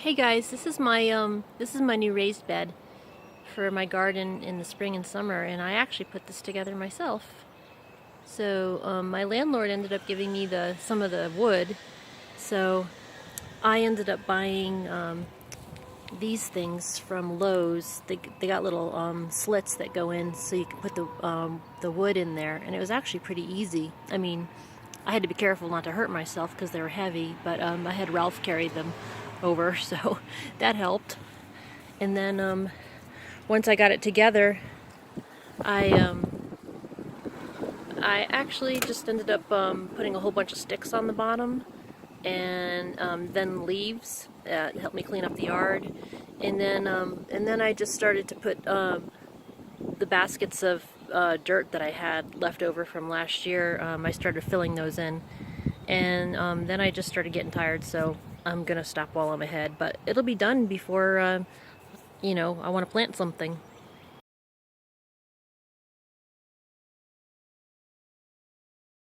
Hey guys, this is my new raised bed for my garden in the spring and summer, and I actually put this together myself. So my landlord ended up giving me some of the wood, so I ended up buying these things from Lowe's. They got little slits that go in, so you can put the wood in there, and it was actually pretty easy. I mean, I had to be careful not to hurt myself because they were heavy, but I had Ralph carry them over, so that helped. And then once I got it together, I I actually just ended up putting a whole bunch of sticks on the bottom, and then leaves that helped me clean up the yard. And then I just started to put the baskets of dirt that I had left over from last year. I started filling those in, and then I just started getting tired, so I'm gonna stop while I'm ahead. But it'll be done before I want to plant something.